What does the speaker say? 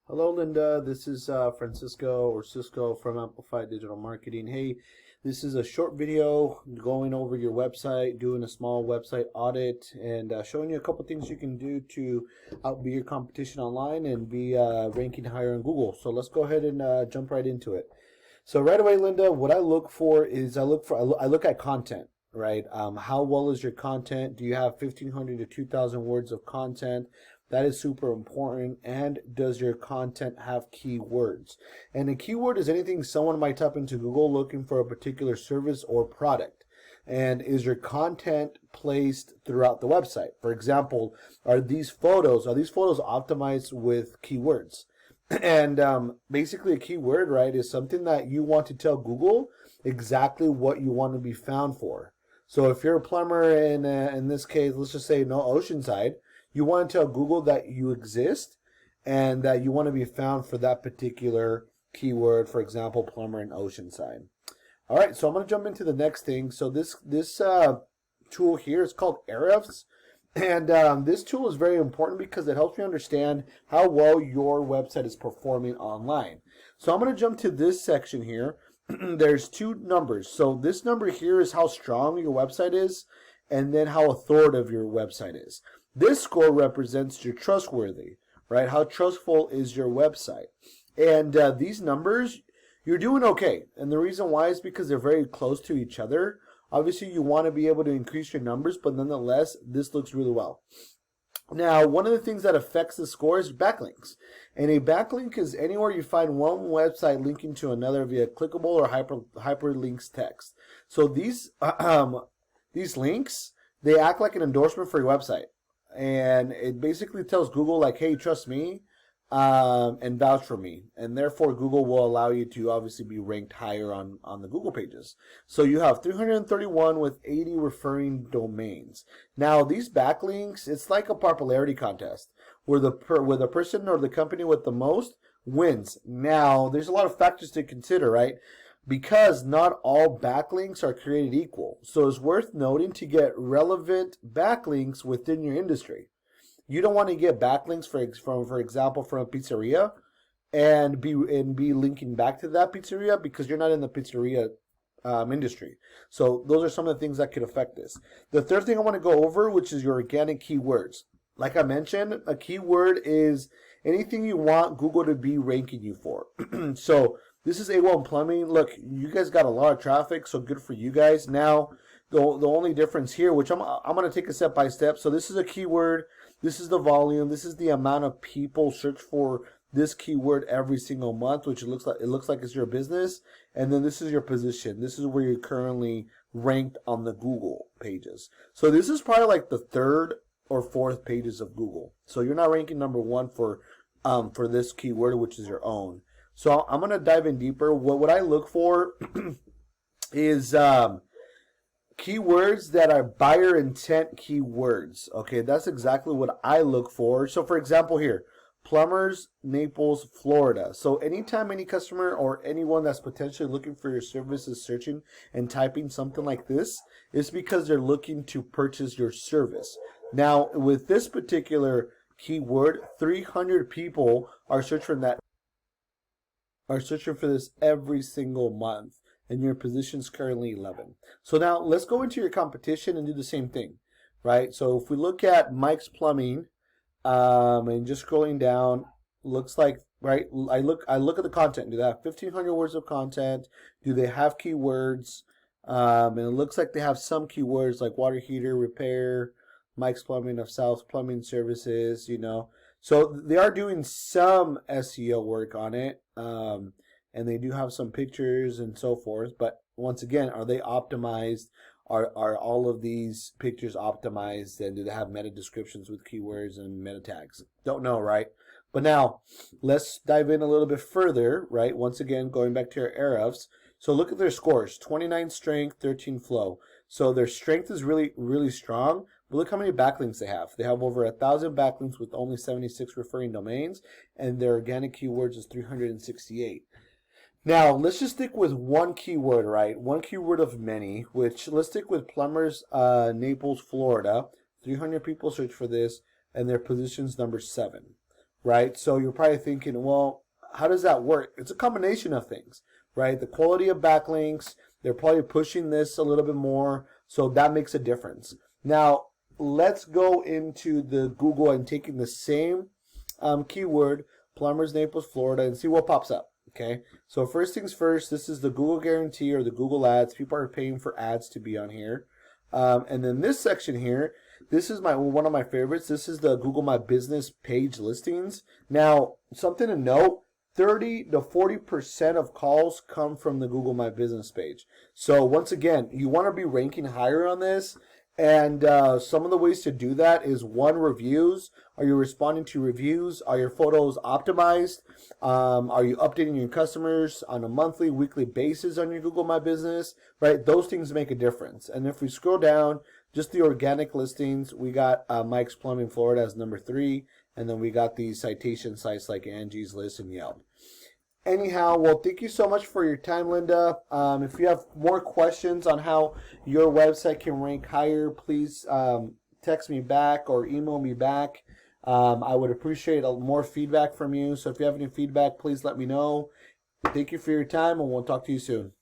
Hello, Linda. This is Francisco or Cisco from Amplified Digital Marketing. Hey, this is a short video going over your website, doing a small website audit, and showing you a couple things you can do to outbe your competition online and be ranking higher on Google. So let's go ahead and jump right into it. So right away, Linda, what I look for is I look at content. Right? How well is your content? Do you have 1,500 to 2,000 words of content? That is super important. And does your content have keywords? And a keyword is anything someone might type into Google looking for a particular service or product. And is your content placed throughout the website? For example, are these photos optimized with keywords? And basically a keyword, right, is something that you want to tell Google exactly what you want to be found for. So if you're a plumber in this case, let's just say no Oceanside, you want to tell Google that you exist and that you want to be found for that particular keyword, for example, plumber in Oceanside. All right, so I'm going to jump into the next thing. So this tool here is called Ahrefs. And this tool is very important because it helps me understand how well your website is performing online. So I'm going to jump to this section here. There's two numbers. So this number here is how strong your website is, and then how authoritative your website is. This score represents your trustworthy, right? How trustful is your website? And these numbers, you're doing okay. And the reason why is because they're very close to each other. Obviously, you want to be able to increase your numbers, but nonetheless, this looks really well. Now, one of the things that affects the score is backlinks. And a backlink is anywhere you find one website linking to another via clickable or hyperlinks text. So these links, they act like an endorsement for your website. And it basically tells Google like, hey, trust me, and vouch for me. And therefore, Google will allow you to obviously be ranked higher on the Google pages. So you have 331 with 80 referring domains. Now, these backlinks, it's like a popularity contest where the person or the company with the most wins. Now, there's a lot of factors to consider, right? Because not all backlinks are created equal. So it's worth noting to get relevant backlinks within your industry. You don't want to get backlinks for example, from a pizzeria and be linking back to that pizzeria because you're not in the pizzeria industry. So those are some of the things that could affect this. The third thing I want to go over, which is your organic keywords. Like I mentioned, a keyword is anything you want Google to be ranking you for. So this is A-1 plumbing. Look, you guys got a lot of traffic, so good for you guys. Now, the only difference here, which I'm going to take a step by step. So this is a keyword. This is the volume. This is the amount of people search for this keyword every single month, which it looks like it's your business. And then this is your position. This is where you're currently ranked on the Google pages. So this is probably like the third or fourth pages of Google. So you're not ranking number one for this keyword, which is your own. So I'm gonna dive in deeper. What I look for is keywords that are buyer intent keywords. Okay, that's exactly what I look for. So for example here, plumbers, Naples, Florida. So anytime any customer or anyone that's potentially looking for your service is searching and typing something like this, it's because they're looking to purchase your service. Now, with this particular keyword, 300 people are searching for this every single month, and your position is currently 11. So now let's go into your competition and do the same thing, right? So if we look at Mike's Plumbing, and just scrolling down, looks like, right, I look at the content. Do they have 1,500 words of content? Do they have keywords? And it looks like they have some keywords like water heater repair, Mike's Plumbing of South Plumbing Services, you know. So they are doing some SEO work on it, and they do have some pictures and so forth. But once again, are they optimized? Are all of these pictures optimized, and do they have meta descriptions with keywords and meta tags? Don't know, right? But now, let's dive in a little bit further, right? Once again, going back to your Ahrefs. So look at their scores, 29 strength, 13 flow. So their strength is really, really strong. But look how many backlinks they have. They have over 1,000 backlinks with only 76 referring domains, and their organic keywords is 368. Now, let's just stick with one keyword, right? One keyword of many, which let's stick with plumbers, Naples, Florida. 300 people search for this, and their position's number 7. right? So you're probably thinking, well, how does that work? It's a combination of things, right? The quality of backlinks, they're probably pushing this a little bit more, so that makes a difference. Now, let's go into the Google and taking the same keyword, plumbers, Naples, Florida, and see what pops up. Okay, so first things first, this is the Google guarantee or the Google ads. People are paying for ads to be on here. And then this section here, this is one of my favorites. This is the Google My Business page listings. Now, something to note, 30 to 40% of calls come from the Google My Business page. So once again, you want to be ranking higher on this. And some of the ways to do that is one, reviews. Are you responding to reviews? Are your photos optimized? Are you updating your customers on a monthly, weekly basis on your Google My Business? Right, those things make a difference. And if we scroll down, just the organic listings, we got Mike's Plumbing Florida as number 3, and then we got these citation sites like Angie's List and Yelp. Anyhow, well, thank you so much for your time, Linda. If you have more questions on how your website can rank higher, please text me back or email me back. I would appreciate more feedback from you. So if you have any feedback, please let me know. Thank you for your time, and we'll talk to you soon.